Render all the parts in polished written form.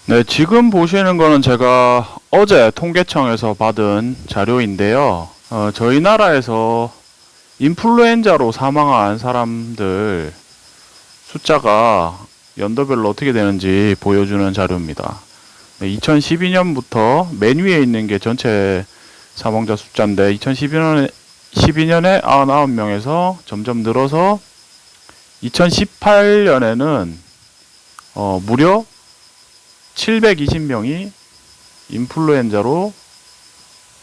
네, 지금 보시는 거는 제가 어제 통계청에서 받은 자료인데요. 저희 나라에서 인플루엔자로 사망한 사람들 숫자가 연도별로 어떻게 되는지 보여주는 자료입니다. 2012년부터 맨 위에 있는 게 전체 사망자 숫자인데 2012년에 99명에서 점점 늘어서 2018년에는 무려 720명이 인플루엔자로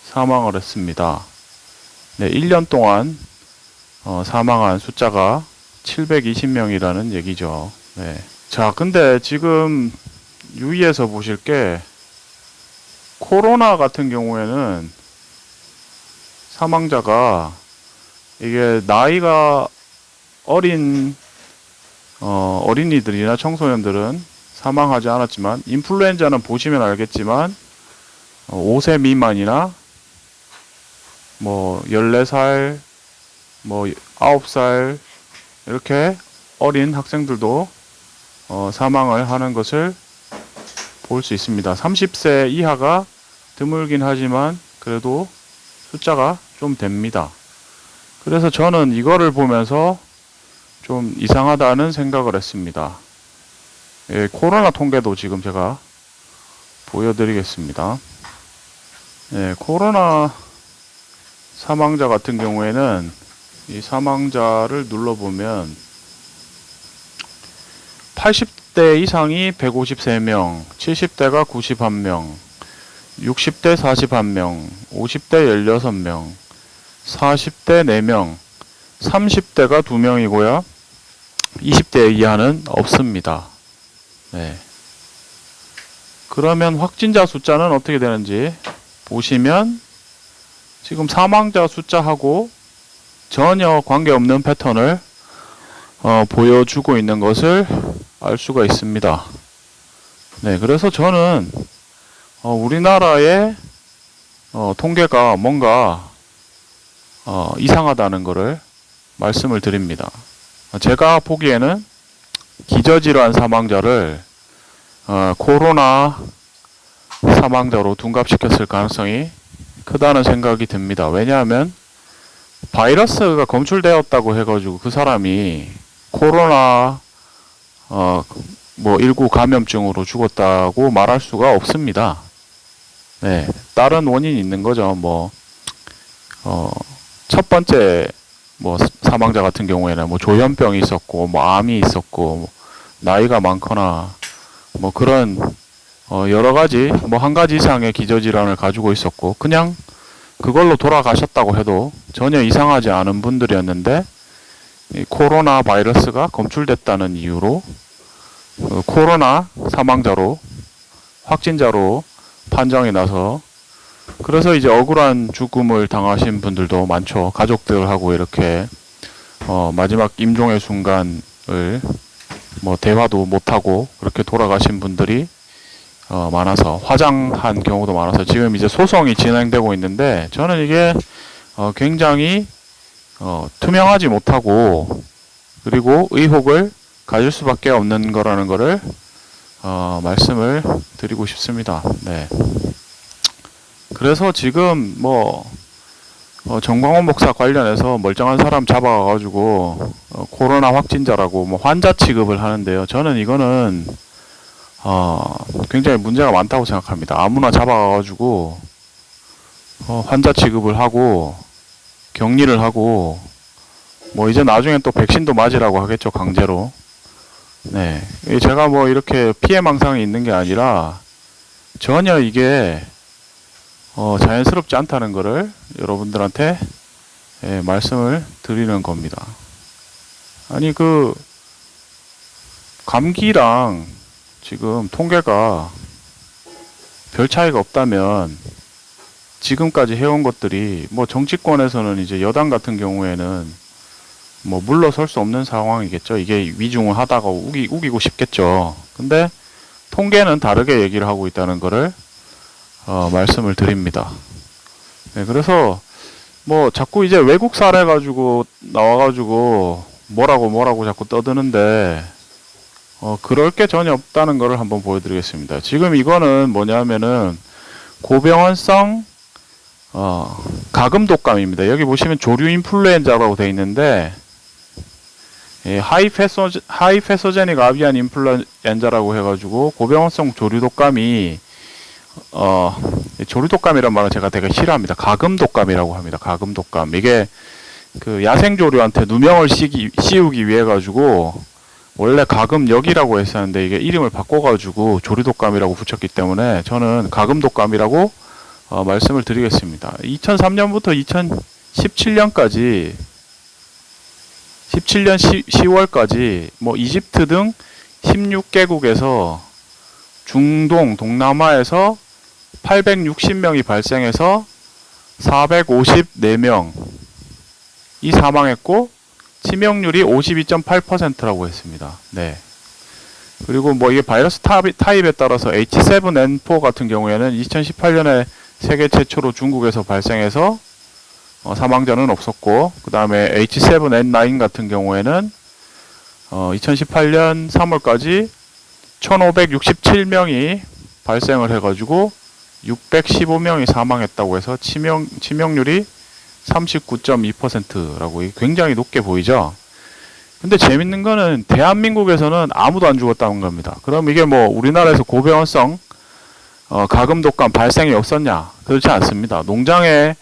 사망을 했습니다. 네, 1년 동안 사망한 숫자가 720명이라는 얘기죠. 네. 자, 근데 지금 유의해서 보실 게 코로나 같은 경우에는 사망자가 이게 나이가 어린 어린이들이나 청소년들은 사망하지 않았지만 인플루엔자는 보시면 알겠지만 5세 미만이나 뭐 14살, 뭐 9살 이렇게 어린 학생들도 사망을 하는 것을 볼 수 있습니다. 30세 이하가 드물긴 하지만 그래도 숫자가 좀 됩니다. 그래서 저는 이거를 보면서 좀 이상하다는 생각을 했습니다. 예, 코로나 통계도 지금 제가 보여드리겠습니다. 예, 코로나 사망자 같은 경우에는 이 사망자를 눌러보면 80대 이상이 153명, 70대가 91명, 60대 41명, 50대 16명, 40대 4명, 30대가 2명이고요. 20대 이하는 없습니다. 네. 그러면 확진자 숫자는 어떻게 되는지 보시면 지금 사망자 숫자하고 전혀 관계없는 패턴을 보여주고 있는 것을 알 수가 있습니다. 네, 그래서 저는 우리나라의 통계가 뭔가 이상하다는 것을 말씀을 드립니다. 제가 보기에는 기저질환 사망자를 코로나 사망자로 둔갑시켰을 가능성이 크다는 생각이 듭니다. 왜냐하면 바이러스가 검출되었다고 해가지고 그 사람이 코로나 19 감염증으로 죽었다고 말할 수가 없습니다. 네, 다른 원인이 있는 거죠. 첫 번째 사망자 같은 경우에는 조현병이 있었고 암이 있었고 나이가 많거나 그런 여러 가지 한 가지 이상의 기저질환을 가지고 있었고 그냥 그걸로 돌아가셨다고 해도 전혀 이상하지 않은 분들이었는데 코로나 바이러스가 검출됐다는 이유로 코로나 사망자로 확진자로 판정이 나서 그래서 이제 억울한 죽음을 당하신 분들도 많죠. 가족들하고 이렇게 마지막 임종의 순간을 대화도 못하고 그렇게 돌아가신 분들이 많아서 화장한 경우도 많아서 지금 이제 소송이 진행되고 있는데 저는 이게 굉장히 투명하지 못하고 그리고 의혹을 가질 수밖에 없는 거라는 거를 말씀을 드리고 싶습니다. 네. 그래서 지금 정광훈 목사 관련해서 멀쩡한 사람 잡아가지고 코로나 확진자라고 환자 취급을 하는데요. 저는 이거는 굉장히 문제가 많다고 생각합니다. 아무나 잡아가지고 환자 취급을 하고 격리를 하고 이제 나중엔 또 백신도 맞으라고 하겠죠, 강제로. 네, 제가 이렇게 피해망상이 있는 게 아니라 전혀 이게 자연스럽지 않다는 것을 여러분들한테 말씀을 드리는 겁니다. 아니 감기랑 지금 통계가 별 차이가 없다면 지금까지 해온 것들이 정치권에서는 이제 여당 같은 경우에는 물러설 수 없는 상황이겠죠. 이게 위중을 하다가 우기고 싶겠죠. 근데 통계는 다르게 얘기를 하고 있다는 것을 말씀을 드립니다. 네, 그래서 자꾸 이제 외국 사례 가지고 나와가지고 뭐라고 자꾸 떠드는데 그럴 게 전혀 없다는 것을 한번 보여드리겠습니다. 지금 이거는 뭐냐면은 고병원성 가금 독감입니다. 여기 보시면 조류 인플루엔자라고 되어 있는데 하이패소제닉 아비안 인플루엔자라고 해가지고 고병원성 조류 독감이 조류 독감이란 말은 제가 되게 싫어합니다. 가금 독감이라고 합니다. 가금 독감. 이게 그 야생 조류한테 누명을 씌우기 위해 가지고 원래 가금역이라고 했었는데 이게 이름을 바꿔가지고 조류 독감이라고 붙였기 때문에 저는 가금 독감이라고 말씀을 드리겠습니다. 2003년부터 2017년까지 17년 10월까지 뭐 이집트 등 16개국에서 중동, 동남아에서 860명이 발생해서 454명이 사망했고 치명률이 52.8%라고 했습니다. 네. 그리고 뭐 이게 바이러스 타입에 따라서 H7N4 같은 경우에는 2018년에 세계 최초로 중국에서 발생해서 사망자는 없었고, 그 다음에 H7N9 같은 경우에는 2018년 3월까지 1567명이 발생을 해가지고 615명이 사망했다고 해서 치명률이 39.2%라고 굉장히 높게 보이죠. 근데 재밌는 거는 대한민국에서는 아무도 안 죽었다는 겁니다. 그럼 이게 뭐 우리나라에서 고병원성 가금 독감 발생이 없었냐? 그렇지 않습니다. 농장에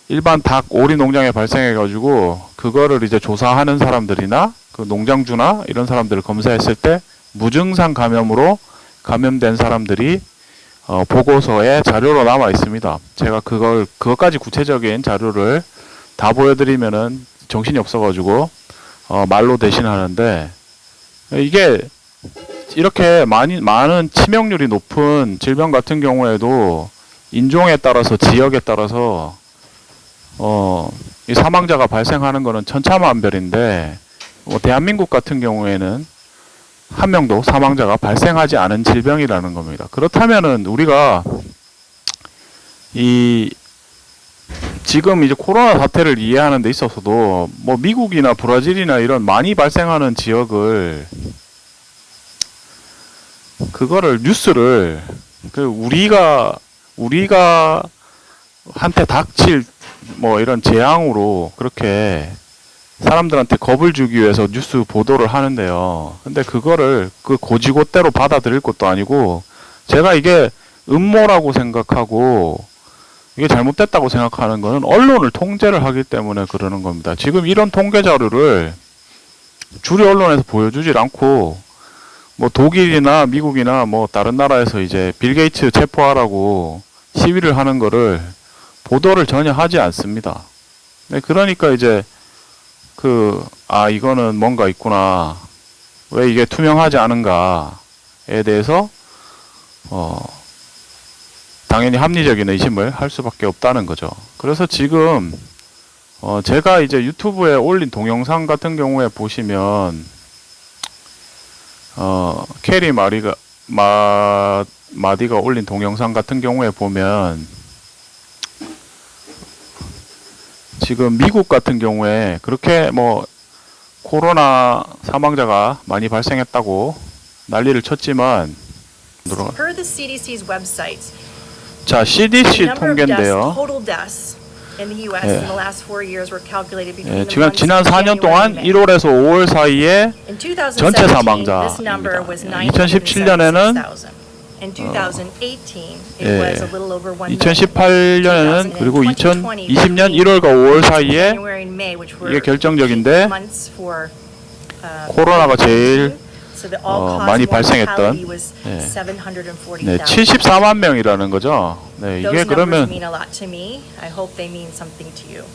일반 닭, 오리 농장에 발생해 가지고 그거를 이제 조사하는 사람들이나 그 농장주나 이런 사람들을 검사했을 때 무증상 감염으로 감염된 사람들이 보고서에 자료로 남아 있습니다. 제가 그것까지 구체적인 자료를 다 보여드리면은 정신이 없어가지고 말로 대신하는데, 이게 이렇게 많은 치명률이 높은 질병 같은 경우에도 인종에 따라서 지역에 따라서 이 사망자가 발생하는 거는 천차만별인데, 대한민국 같은 경우에는 한 명도 사망자가 발생하지 않은 질병이라는 겁니다. 그렇다면은 우리가 지금 이제 코로나 사태를 이해하는 데 있어서도 뭐 미국이나 브라질이나 이런 많이 발생하는 지역을 그거를 뉴스를 우리가 한테 닥칠 뭐 이런 재앙으로 그렇게 사람들한테 겁을 주기 위해서 뉴스 보도를 하는데요. 근데 그거를 그 고지고대로 받아들일 것도 아니고, 제가 이게 음모라고 생각하고 이게 잘못됐다고 생각하는 거는 언론을 통제를 하기 때문에 그러는 겁니다. 지금 이런 통계 자료를 주류 언론에서 보여주질 않고, 뭐 독일이나 미국이나 뭐 다른 나라에서 이제 빌 게이츠 체포하라고 시위를 하는 거를 보도를 전혀 하지 않습니다. 네, 그러니까 이제 이거는 뭔가 있구나, 왜 이게 투명하지 않은가에 대해서 당연히 합리적인 의심을 할 수밖에 없다는 거죠. 그래서 지금 제가 이제 유튜브에 올린 동영상 같은 경우에 보시면 캐리 마디가 올린 동영상 같은 경우에 보면 지금 미국 같은 경우에 그렇게 뭐 코로나 사망자가 많이 발생했다고 난리를 쳤지만, Per the CDC's website, 자, the CDC number of 통계인데요. total deaths in the U.S. 예. in the last 4 years were calculated between the 지금 months 지난 of 4년 January 동안 and May. 1월에서 5월 사이에 In 전체 2017, 사망자입니다. this number was 2017년에는 976,000. In 2018, it 예, was a little over 1 million. 2018년에는 그리고 2020년 1월과 5월 사이에 January and May, which were 이게 결정적인데, months for, 코로나가 제일 so the all-cause 많이 발생했던, mortality was 예. 740,000. 네, 74만 명이라는 거죠. 네, Those 이게 numbers 그러면 mean a lot to me. I hope they mean something to you.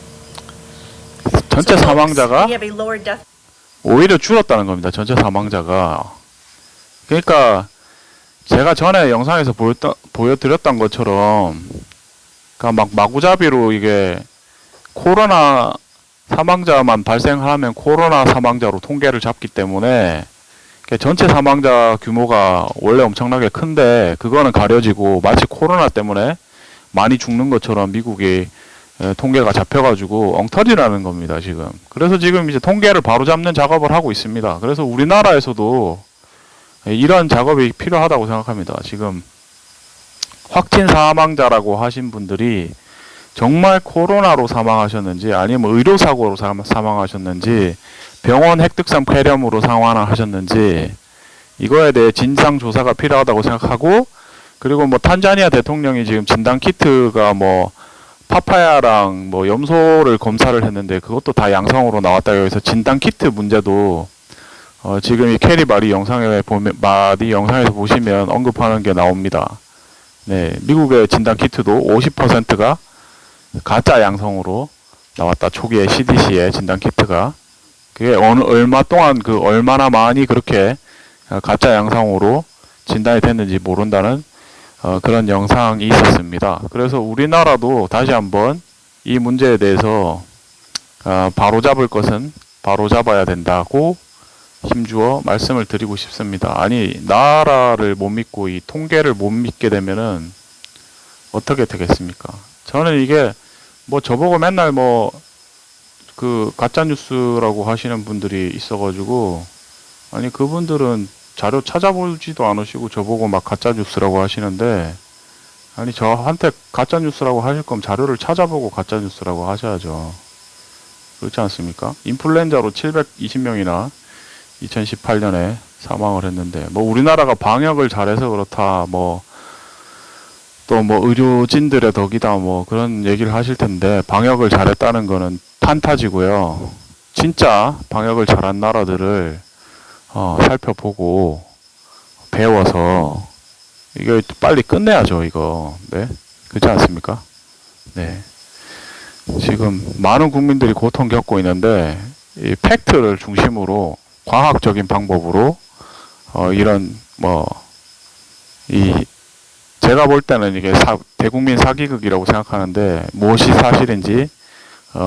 전체 So, folks, 사망자가 we have a lower death 오히려 줄었다는 겁니다. 전체 사망자가. 그러니까 제가 전에 영상에서 보여드렸던 것처럼, 그러니까 막 마구잡이로 이게 코로나 사망자만 발생하면 코로나 사망자로 통계를 잡기 때문에 전체 사망자 규모가 원래 엄청나게 큰데 그거는 가려지고 마치 코로나 때문에 많이 죽는 것처럼 미국이 통계가 잡혀가지고 엉터리라는 겁니다, 지금. 그래서 지금 이제 통계를 바로잡는 작업을 하고 있습니다. 그래서 우리나라에서도 이런 작업이 필요하다고 생각합니다. 지금 확진 사망자라고 하신 분들이 정말 코로나로 사망하셨는지 아니면 의료사고로 사망하셨는지 병원 핵득산 폐렴으로 사망하셨는지 이거에 대해 진상조사가 필요하다고 생각하고, 그리고 뭐 탄자니아 대통령이 지금 진단키트가 뭐 파파야랑 뭐 염소를 검사를 했는데 그것도 다 양성으로 나왔다 해서 진단키트 문제도 지금 이 캐리 마리 영상에서 보시면 언급하는 게 나옵니다. 네, 미국의 진단키트도 50%가 가짜 양성으로 나왔다. 초기에 CDC의 진단키트가. 그게 얼마 동안 얼마나 많이 그렇게 가짜 양성으로 진단이 됐는지 모른다는 그런 영상이 있었습니다. 그래서 우리나라도 다시 한번 이 문제에 대해서 바로잡을 것은 바로잡아야 된다고 힘주어 말씀을 드리고 싶습니다. 아니, 나라를 못 믿고 이 통계를 못 믿게 되면은 어떻게 되겠습니까? 저는 이게 뭐 저보고 맨날 뭐 가짜뉴스라고 하시는 분들이 있어가지고, 아니 그분들은 자료 찾아보지도 않으시고 저보고 막 가짜뉴스라고 하시는데, 아니 저한테 가짜뉴스라고 하실 거면 자료를 찾아보고 가짜뉴스라고 하셔야죠. 그렇지 않습니까? 인플루엔자로 720명이나 2018년에 사망을 했는데, 뭐 우리나라가 방역을 잘해서 그렇다, 뭐 또 뭐 의료진들의 덕이다, 뭐 그런 얘기를 하실 텐데, 방역을 잘했다는 거는 판타지고요. 진짜 방역을 잘한 나라들을 살펴보고 배워서 이거 빨리 끝내야죠, 이거. 네, 그렇지 않습니까? 네. 지금 많은 국민들이 고통 겪고 있는데, 이 팩트를 중심으로 과학적인 방법으로 이런 제가 볼 때는 이게 대국민 사기극이라고 생각하는데, 무엇이 사실인지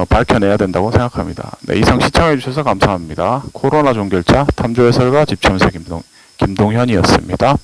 밝혀내야 된다고 생각합니다. 네, 이상 시청해 주셔서 감사합니다. 코로나 종결자 탐조 해설가 집첨세 김동현이었습니다.